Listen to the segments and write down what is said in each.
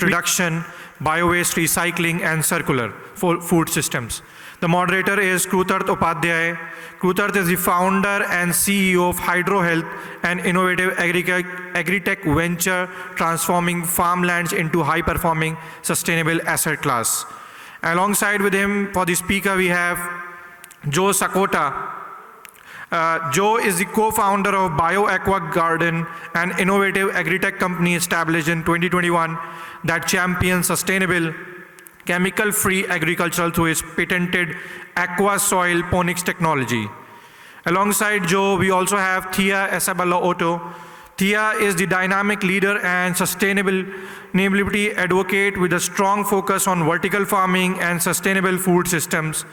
reduction, biowaste recycling, and circular food systems. The moderator is Krutarth Upadhyay. Krutarth is the founder and CEO of Hydro Health, an innovative agri-tech venture transforming farmlands into high-performing sustainable asset class. Alongside with him for the speaker we have Joe Sakota. Joe is the co-founder of BioAqua Garden, an innovative agri-tech company established in 2021 that champions sustainable, chemical-free agriculture through its patented aqua soil ponics technology. Alongside Joe, we also have Thea Isabella Otto. Thea is the dynamic leader and sustainability advocate with a strong focus on vertical farming and sustainable food systems.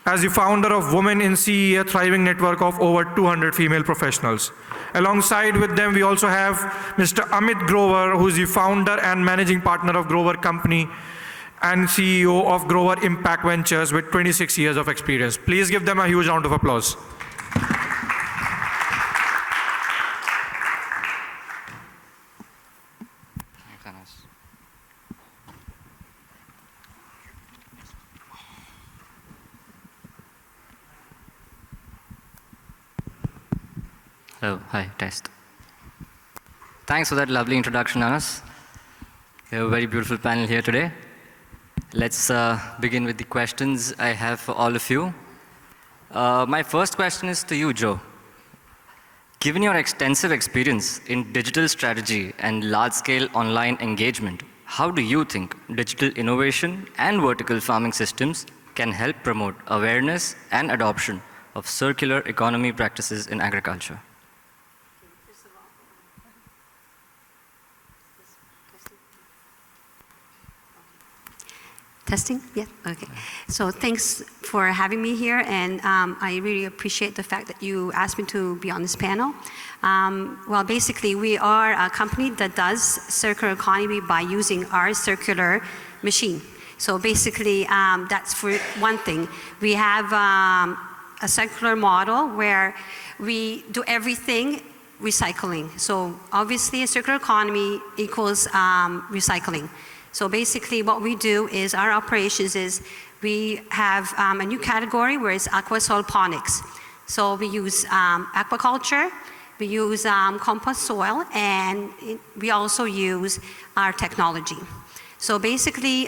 As the founder of Women in CE, a thriving network of over 200 female professionals. Alongside with them, we also have Mr. Amit Grover, who is the founder and managing partner of Grover Company and CEO of Grover Impact Ventures with 26 years of experience. Please give them a huge round of applause. Hello, hi, test. Thanks for that lovely introduction, Anas. We have a very beautiful panel here today. Let's begin with the questions I have for all of you. My first question is to you, Joe. Given your extensive experience in digital strategy and large-scale online engagement, how do you think digital innovation and vertical farming systems can help promote awareness and adoption of circular economy practices in agriculture? Testing? Yeah, okay. So thanks for having me here, and I really appreciate the fact that you asked me to be on this panel. Well, basically, we are a company that does circular economy by using our circular machine. So basically, that's for one thing. We have a circular model where we do everything recycling. So obviously, a circular economy equals recycling. So basically what we do is our operations is we have a new category where it's aquasoilponics. So we use aquaculture, we use compost soil, and we also use our technology. So basically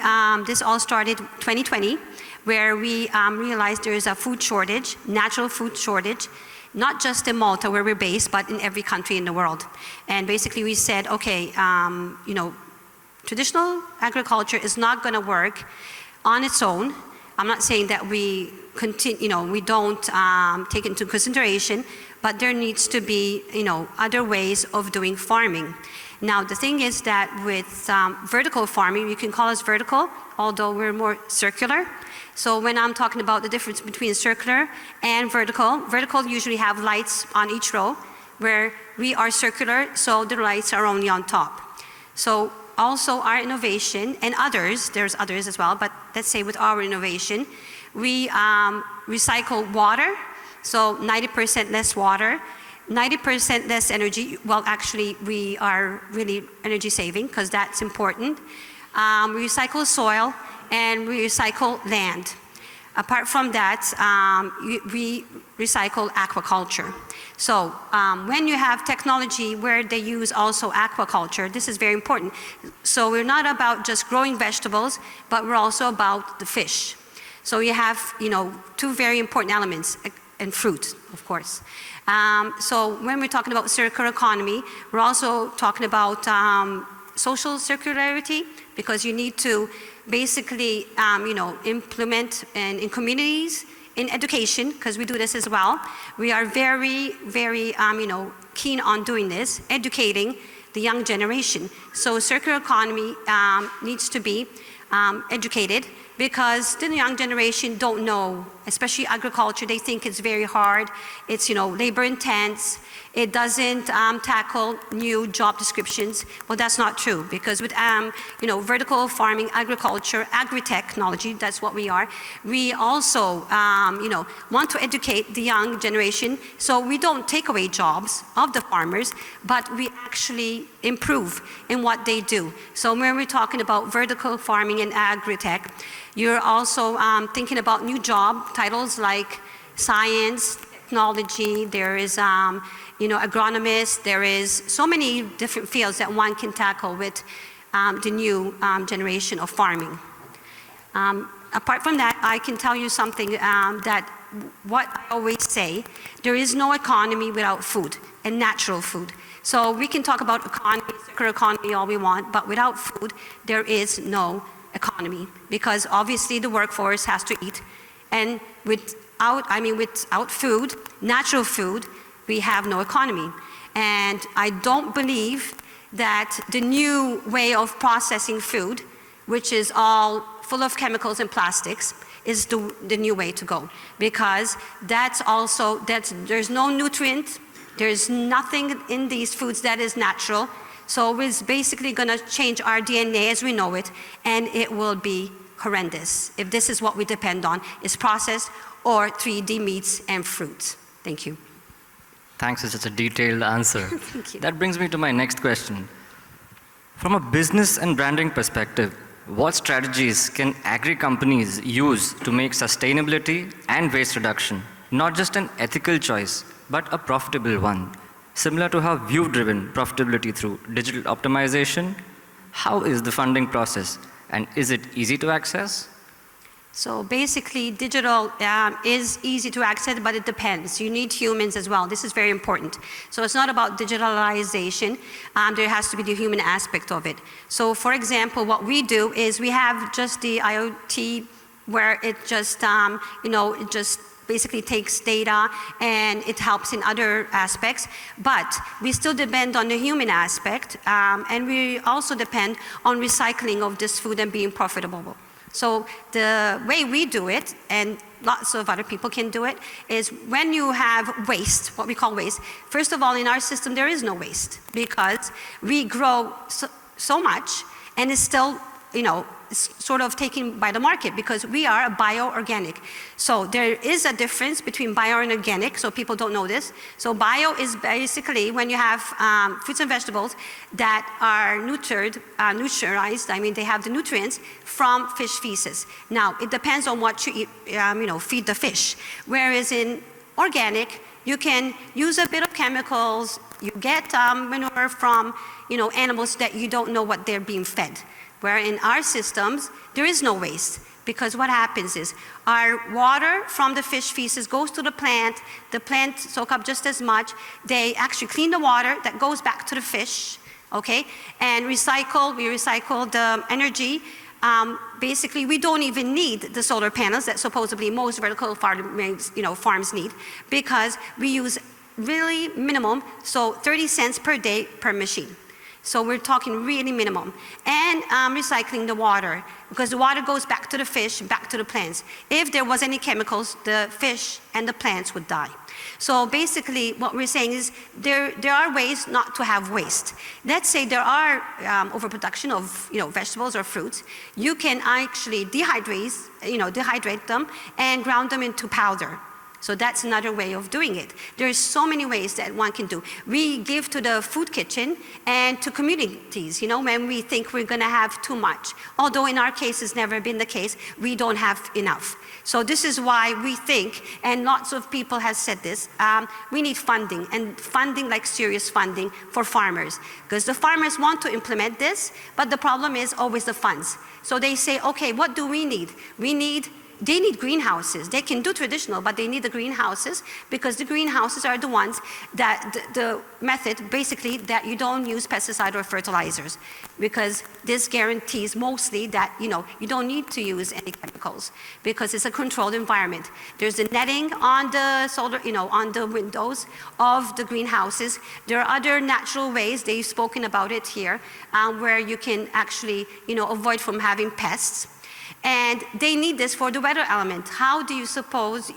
this all started 2020 where we realized there is a food shortage, natural food shortage, not just in Malta where we're based, but in every country in the world. And basically we said, okay, you know, traditional agriculture is not going to work on its own. I'm not saying that we continue, you know, we don't take into consideration, but there needs to be, you know, other ways of doing farming. Now the thing is that with vertical farming, you can call us vertical, although we're more circular. So when I'm talking about the difference between circular and vertical, vertical usually have lights on each row, where we are circular, so the lights are only on top. So also our innovation, and others, there's others as well, but let's say with our innovation, we recycle water, so 90% less water, 90% less energy. Well, actually, we are really energy saving because that's important. We recycle soil and we recycle land. Apart from that, we recycle aquaculture. So when you have technology where they use also aquaculture, this is very important. So we're not about just growing vegetables, but we're also about the fish. So you have, you know, two very important elements, and fruit, of course. So when we're talking about circular economy, we're also talking about social circularity, because you need to basically, you know, implement in communities, in education, because we do this as well. We are very, very, you know, keen on doing this, educating the young generation. So circular economy needs to be educated, because the young generation don't know, especially agriculture. They think it's very hard. It's, labor intense. It doesn't tackle new job descriptions. Well, that's not true, because with vertical farming, agriculture, agri-technology, that's what we are. We also want to educate the young generation, so we don't take away jobs of the farmers, but we actually improve in what they do. So when we're talking about vertical farming and agri-tech, you're also thinking about new job titles like science, technology, there is agronomist, there is so many different fields that one can tackle with the new generation of farming. Apart from that, I can tell you something that what I always say, there is no economy without food and natural food. So we can talk about economy, circular economy all we want, but without food, there is no economy, because obviously the workforce has to eat, and without food, natural food, we have no economy. And I don't believe that the new way of processing food, which is all full of chemicals and plastics, is the new way to go, because there's no nutrient, there's nothing in these foods that is natural. So it's basically going to change our DNA as we know it, and it will be horrendous if this is what we depend on, is processed or 3D meats and fruits. Thank you. Thanks for such a detailed answer. Thank you. That brings me to my next question. From a business and branding perspective, what strategies can agri-companies use to make sustainability and waste reduction not just an ethical choice, but a profitable one? Similar to how you've driven profitability through digital optimization, how is the funding process, and is it easy to access? So basically, digital is easy to access, but it depends. You need humans as well. This is very important. So it's not about digitalization. There has to be the human aspect of it. So for example, what we do is we have just the IoT, where it just, it just basically takes data and it helps in other aspects, but we still depend on the human aspect, and we also depend on recycling of this food and being profitable. So the way we do it, and lots of other people can do it, is when you have waste, what we call waste, first of all, in our system there is no waste, because we grow so much, and it's still, sort of taken by the market, because we are a bio-organic. So there is a difference between bio and organic, so people don't know this. So bio is basically when you have fruits and vegetables that are nurturized, they have the nutrients from fish feces. Now, it depends on what you eat, feed the fish. Whereas in organic, you can use a bit of chemicals, you get manure from animals that you don't know what they're being fed. Where in our systems, there is no waste, because what happens is our water from the fish feces goes to the plant soaks up just as much, they actually clean the water that goes back to the fish, okay, and we recycle the energy. Basically, we don't even need the solar panels that supposedly most vertical farms need, because we use really minimum, so 30 cents per day per machine. So we're talking really minimum. And recycling the water, because the water goes back to the fish, back to the plants. If there was any chemicals, the fish and the plants would die. So basically what we're saying is there are ways not to have waste. Let's say there are overproduction of vegetables or fruits. You can actually dehydrate them and ground them into powder. So that's another way of doing it. There's so many ways that one can do. We give to the food kitchen and to communities, when we think we're gonna have too much. Although in our case, it's never been the case, we don't have enough. So this is why we think, and lots of people have said this, we need funding, and funding, like serious funding for farmers. Because the farmers want to implement this, but the problem is always the funds. So they say, okay, what do we need? They need greenhouses. They can do traditional, but they need the greenhouses, because the greenhouses are the ones that, the method basically that you don't use pesticide or fertilizers, because this guarantees mostly that you don't need to use any chemicals, because it's a controlled environment. There's the netting on the solar, on the windows of the greenhouses. There are other natural ways, they've spoken about it here, where you can actually avoid from having pests. And they need this for the weather element. How do you suppose,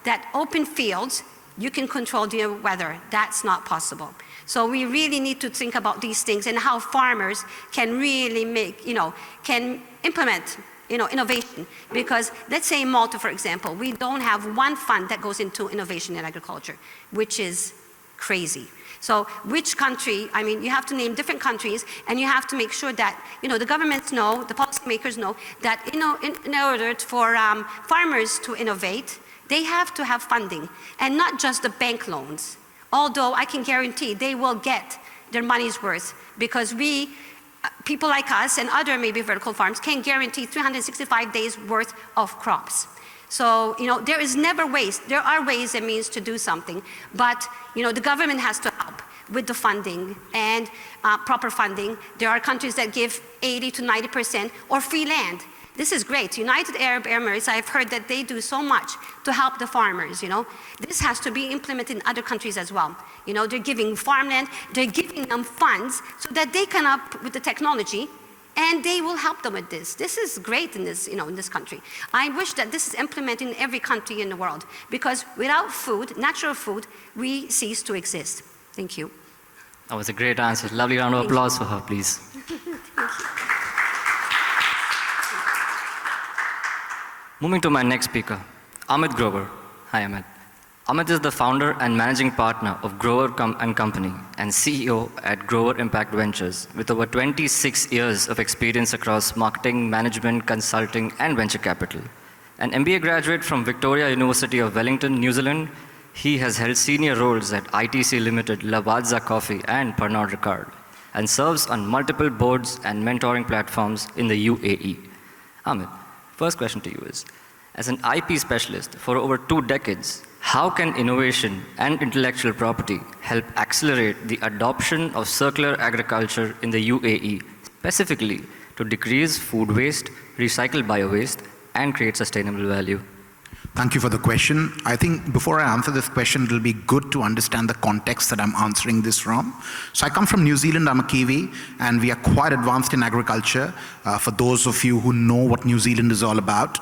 that open fields, you can control the weather? That's not possible. So we really need to think about these things and how farmers can really can implement innovation. Because let's say in Malta, for example, we don't have one fund that goes into innovation in agriculture, which is crazy. So which country, you have to name different countries, and you have to make sure that, the governments know, the policymakers know, that in order for farmers to innovate, they have to have funding, and not just the bank loans. Although I can guarantee they will get their money's worth, because people like us and other maybe vertical farms can guarantee 365 days worth of crops. So, there is never waste. There are ways and means to do something, but, the government has to help with the funding and proper funding. There are countries that give 80 to 90% or free land. This is great. United Arab Emirates, I've heard that they do so much to help the farmers, This has to be implemented in other countries as well. They're giving farmland, they're giving them funds so that they come up with the technology, and they will help them with this. This is great in this, in this country. I wish that this is implemented in every country in the world, because without food, natural food, we cease to exist. Thank you. That was a great answer. Lovely round of applause for her, please. Moving to my next speaker, Amit Grover. Hi, Amit. Amit is the founder and managing partner of Grover & Company and CEO at Grover Impact Ventures, with over 26 years of experience across marketing, management, consulting, and venture capital. An MBA graduate from Victoria University of Wellington, New Zealand, he has held senior roles at ITC Limited, Lavazza Coffee, and Pernod Ricard, and serves on multiple boards and mentoring platforms in the UAE. Amit, first question to you is, as an IP specialist for over 2 decades, how can innovation and intellectual property help accelerate the adoption of circular agriculture in the UAE, specifically to decrease food waste, recycle bio-waste, and create sustainable value? Thank you for the question. I think before I answer this question, it'll be good to understand the context that I'm answering this from. So I come from New Zealand, I'm a Kiwi, and we are quite advanced in agriculture. For those of you who know what New Zealand is all about,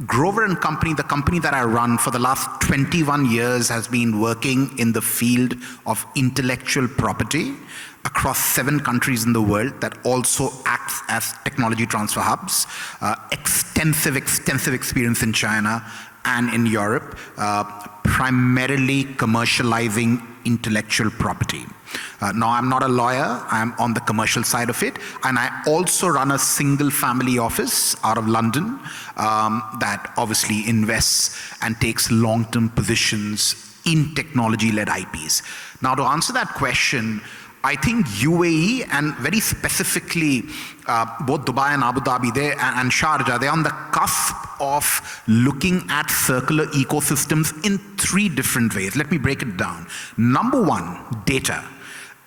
Grover & Company, the company that I run for the last 21 years, has been working in the field of intellectual property across 7 countries in the world that also acts as technology transfer hubs. Extensive experience in China and in Europe, primarily commercializing intellectual property. Now, I'm not a lawyer, I'm on the commercial side of it, and I also run a single family office out of London that obviously invests and takes long-term positions in technology-led IPs. Now, to answer that question, I think UAE, and very specifically both Dubai and Abu Dhabi and Sharjah, they're on the cusp of looking at circular ecosystems in 3 different ways. Let me break it down. Number 1, data.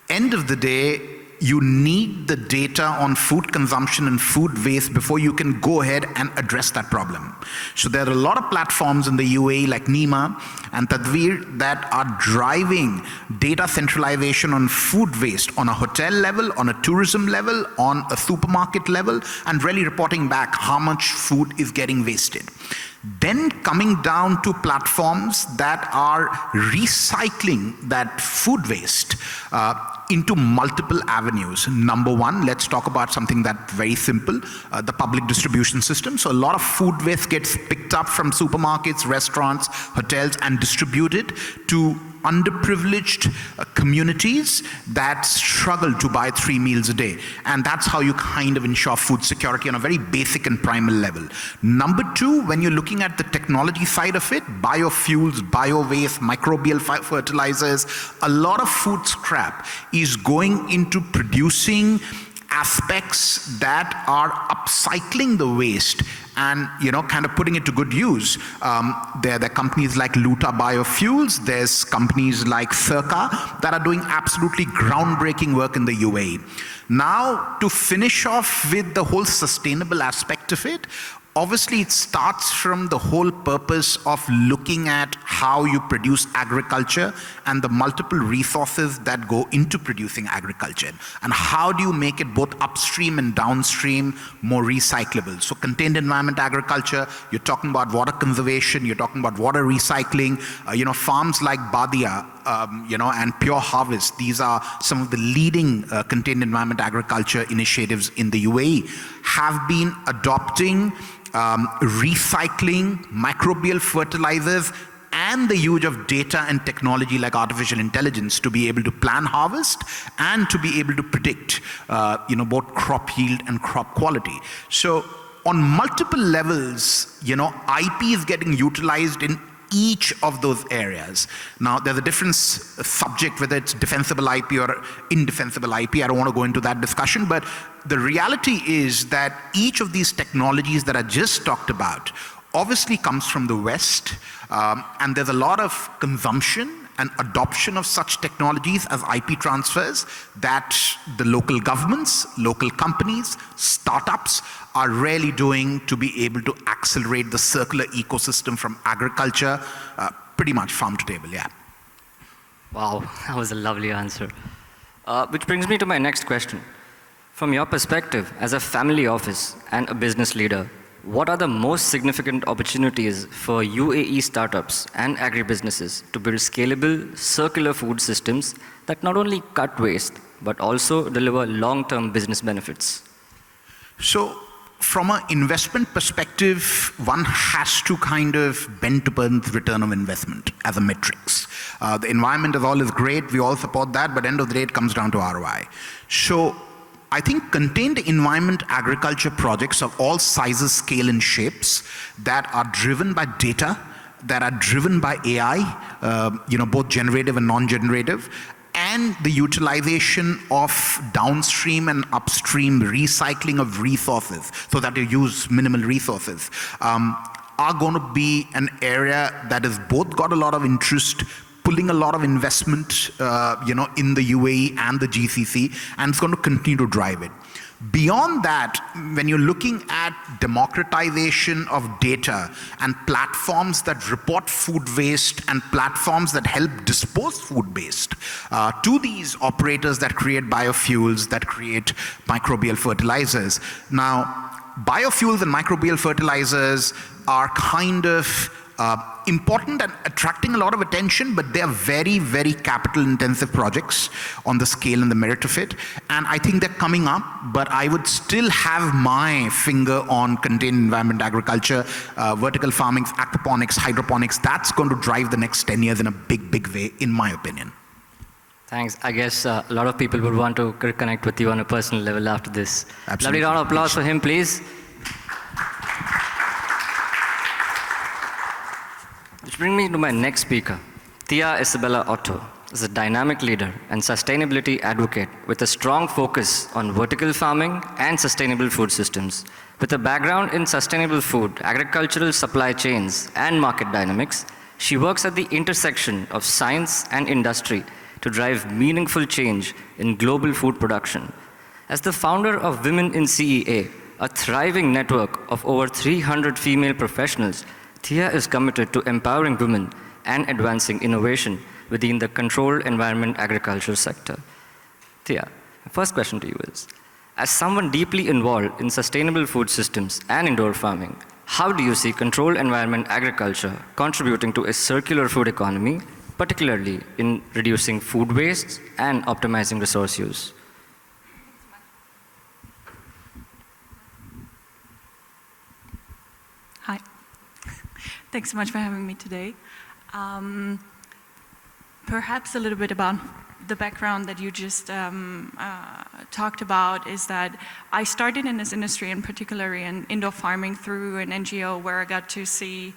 End of the day, you need the data on food consumption and food waste before you can go ahead and address that problem. So there are a lot of platforms in the UAE like Nima and Tadweer that are driving data centralization on food waste on a hotel level, on a tourism level, on a supermarket level, and really reporting back how much food is getting wasted. Then coming down to platforms that are recycling that food waste into multiple avenues. Number 1, let's talk about something that's very simple, the public distribution system. So a lot of food waste gets picked up from supermarkets, restaurants, hotels, and distributed to underprivileged communities that struggle to buy 3 meals a day. And that's how you kind of ensure food security on a very basic and primal level. Number 2, when you're looking at the technology side of it, biofuels, bio-waste, microbial fertilizers, a lot of food scrap is going into producing aspects that are upcycling the waste and kind of putting it to good use. There are companies like Luta Biofuels, there's companies like Circa that are doing absolutely groundbreaking work in the UAE. Now, to finish off with the whole sustainable aspect of it, Obviously, it starts from the whole purpose of looking at how you produce agriculture and the multiple resources that go into producing agriculture. And how do you make it both upstream and downstream more recyclable? So contained environment agriculture, you're talking about water conservation, you're talking about water recycling, farms like Badia, and Pure Harvest. These are some of the leading contained environment agriculture initiatives in the UAE, have been adopting recycling, microbial fertilizers, and the use of data and technology like artificial intelligence to be able to plan harvest and to be able to predict, both crop yield and crop quality. So on multiple levels, IP is getting utilized in each of those areas. Now, there's a different subject, whether it's defensible IP or indefensible IP. I don't want to go into that discussion, but the reality is that each of these technologies that I just talked about obviously comes from the West, and there's a lot of consumption and adoption of such technologies as IP transfers that the local governments, local companies, startups are really doing to be able to accelerate the circular ecosystem from agriculture, pretty much farm to table, yeah. Wow, that was a lovely answer. Which brings me to my next question. From your perspective, as a family office and a business leader, what are the most significant opportunities for UAE startups and agribusinesses to build scalable, circular food systems that not only cut waste, but also deliver long-term business benefits? So, from an investment perspective, one has to kind of bend to return of investment as a metrics. The environment is always great, we all support that, but end of the day it comes down to ROI. So, I think contained environment agriculture projects of all sizes, scale, and shapes that are driven by data, that are driven by AI, both generative and non-generative, and the utilization of downstream and upstream recycling of resources so that you use minimal resources, are going to be an area that has both got a lot of interest, pulling a lot of investment, in the UAE and the GCC, and it's going to continue to drive it. Beyond that, when you're looking at democratization of data and platforms that report food waste and platforms that help dispose food waste to these operators that create biofuels, that create microbial fertilizers. Now, biofuels and microbial fertilizers are kind of important and attracting a lot of attention, but they are very, very capital intensive projects on the scale and the merit of it. And I think they're coming up, but I would still have my finger on contained environment agriculture, vertical farming, aquaponics, hydroponics. That's going to drive the next 10 years in a big, big way, in my opinion. Thanks. I guess a lot of people would want to connect with you on a personal level after this. Absolutely. Lovely round of applause for him, please. Which brings me to my next speaker. Tia Isabella Otto is a dynamic leader and sustainability advocate with a strong focus on vertical farming and sustainable food systems. With a background in sustainable food, agricultural supply chains, and market dynamics, she works at the intersection of science and industry to drive meaningful change in global food production. As the founder of Women in CEA, a thriving network of over 300 female professionals, Tia is committed to empowering women and advancing innovation within the controlled environment agriculture sector. Tia, my first question to you is, as someone deeply involved in sustainable food systems and indoor farming, how do you see controlled environment agriculture contributing to a circular food economy, particularly in reducing food waste and optimizing resource use? Hi. Thanks so much for having me today. Perhaps a little bit about the background that you just talked about is that I started in this industry, and particularly in indoor farming, through an NGO where I got to see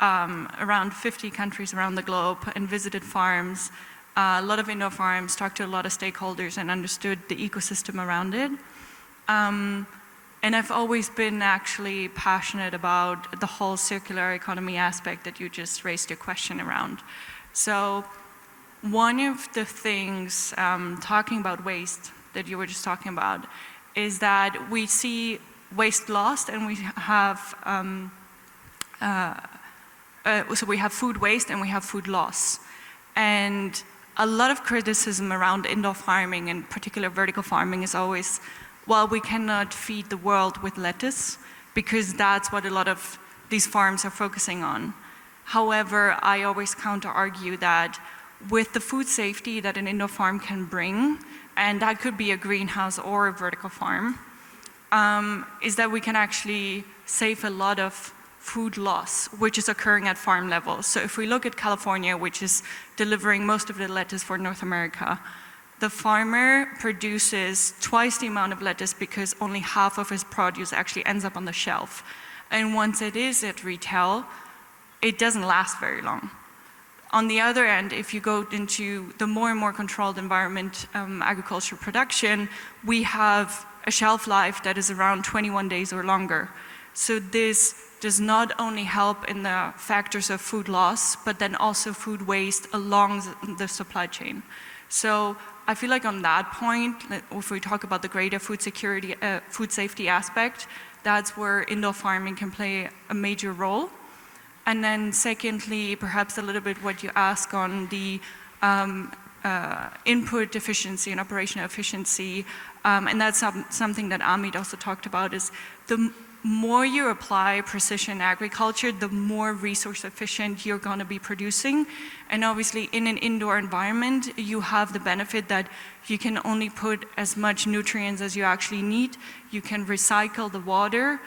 around 50 countries around the globe and visited farms, a lot of indoor farms, talked to a lot of stakeholders and understood the ecosystem around it. And I've always been actually passionate about the whole circular economy aspect that you just raised your question around. So one of the things, talking about waste that you were just talking about, is that we see waste lost, and we have so we have food waste and we have food loss. And a lot of criticism around indoor farming, and particular vertical farming, is always, well, we cannot feed the world with lettuce, because that's what a lot of these farms are focusing on. However, I always counter-argue that with the food safety that an indoor farm can bring, and that could be a greenhouse or a vertical farm, is that we can actually save a lot of food loss, which is occurring at farm level. So if we look at California, which is delivering most of the lettuce for North America, the farmer produces twice the amount of lettuce because only half of his produce actually ends up on the shelf. And once it is at retail, it doesn't last very long. On the other end, if you go into the more and more controlled environment, agriculture production, we have a shelf life that is around 21 days or longer. So this does not only help in the factors of food loss, but then also food waste along the supply chain. So I feel like on that point, if we talk about the greater food security, food safety aspect, that's where indoor farming can play a major role. And then secondly, perhaps a little bit what you ask on the input efficiency and operational efficiency, and that's something that Amit also talked about, is the more you apply precision agriculture, the more resource efficient you're going to be producing. And obviously in an indoor environment, you have the benefit that you can only put as much nutrients as you actually need. You can recycle the water,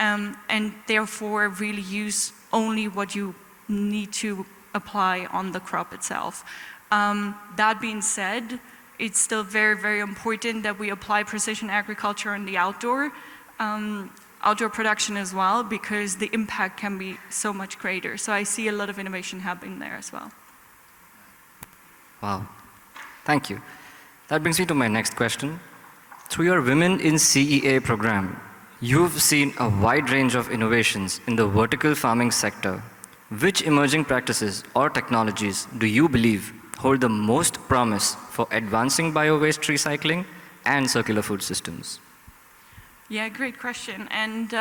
and therefore really use only what you need to apply on the crop itself. That being said, it's still very, very important that we apply precision agriculture in the outdoor production as well, because the impact can be so much greater. So I see a lot of innovation happening there as well. Wow, thank you. That brings me to my next question. Through your Women in CEA program, you've seen a wide range of innovations in the vertical farming sector. Which emerging practices or technologies do you believe hold the most promise for advancing bio-waste recycling and circular food systems? Yeah, great question. And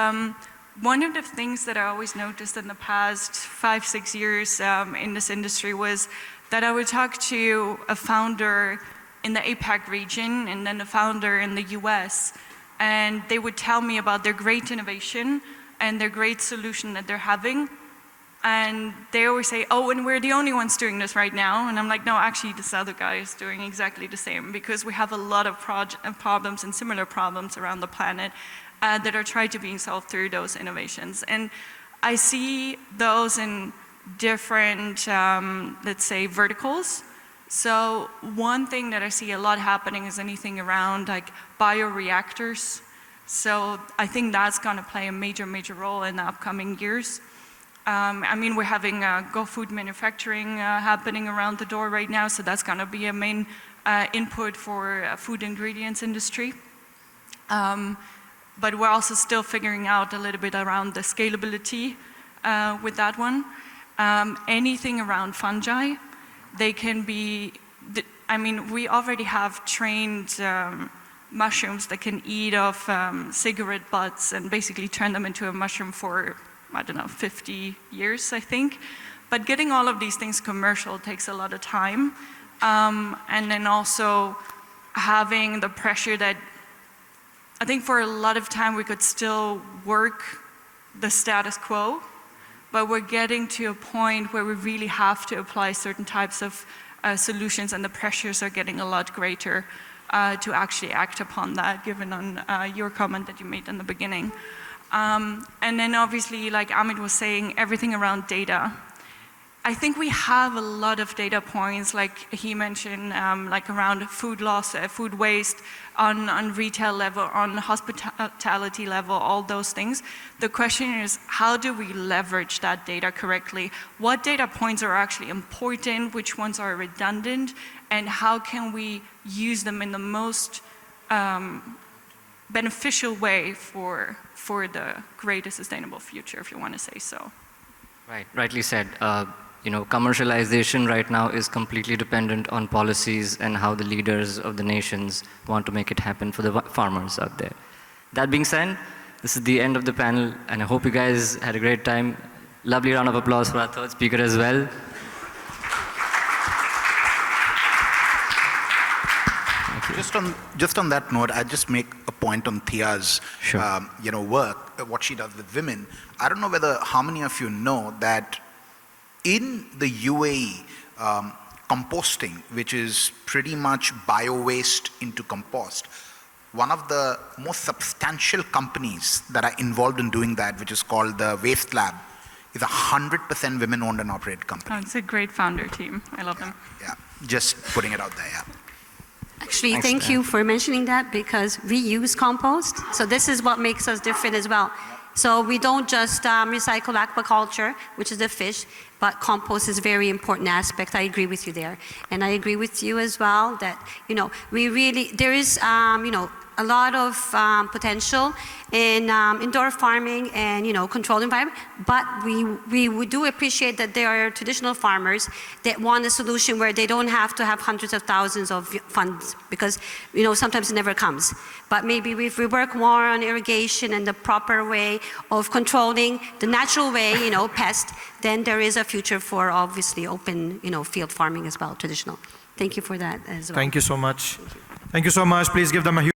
one of the things that I always noticed in the past 5-6 years in this industry was that I would talk to a founder in the APAC region and then a founder in the US, and they would tell me about their great innovation and their great solution that they're having. And they always say, oh, and we're the only ones doing this right now. And I'm like, no, actually this other guy is doing exactly the same, because we have a lot of problems and similar problems around the planet that are trying to be solved through those innovations. And I see those in different, let's say, verticals. So one thing that I see a lot happening is anything around like bioreactors. So I think that's going to play a major, major role in the upcoming years. I mean, we're having Go Food manufacturing happening around the door right now, so that's going to be a main input for food ingredients industry. But we're also still figuring out a little bit around the scalability with that one. Anything around fungi, they can be, I mean, we already have trained mushrooms that can eat off cigarette butts and basically turn them into a mushroom for, I don't know, 50 years, I think. But getting all of these things commercial takes a lot of time. And then also having the pressure that, I think for a lot of time we could still work the status quo, but we're getting to a point where we really have to apply certain types of solutions, and the pressures are getting a lot greater to actually act upon that, given on your comment that you made in the beginning. And then obviously, like Amit was saying, everything around data. I think we have a lot of data points, like he mentioned, like around food loss, food waste, on retail level, on hospitality level, all those things. The question is, how do we leverage that data correctly? What data points are actually important? Which ones are redundant? And how can we use them in the most beneficial way for the greater sustainable future, if you want to say so? Right, rightly said. You know, commercialization right now is completely dependent on policies and how the leaders of the nations want to make it happen for the farmers out there. That being said, this is the end of the panel, and I hope you guys had a great time. Lovely round of applause for our third speaker as well. Just on that note, I just make a point on Thia's Sure. work, what she does with women. I don't know how many of you know that in the UAE, composting, which is pretty much bio-waste into compost, one of the most substantial companies that are involved in doing that, which is called the Waste Lab, is 100% women-owned and operated company. Oh, it's a great founder team. I love them. Yeah, just putting it out there, yeah. Actually, Thanks, thank you for mentioning that, because we use compost. So this is what makes us different as well. So we don't just recycle aquaculture, which is the fish, but compost is a very important aspect. I agree with you there. And I agree with you as well that, there is, a lot of potential in indoor farming and, controlled environment. But we do appreciate that there are traditional farmers that want a solution where they don't have to have hundreds of thousands of funds, because, sometimes it never comes. But maybe if we work more on irrigation and the proper way of controlling the natural way, pest, then there is a future for obviously open, field farming as well, traditional. Thank you for that as well. Thank you so much. Thank you so much. Please give them a huge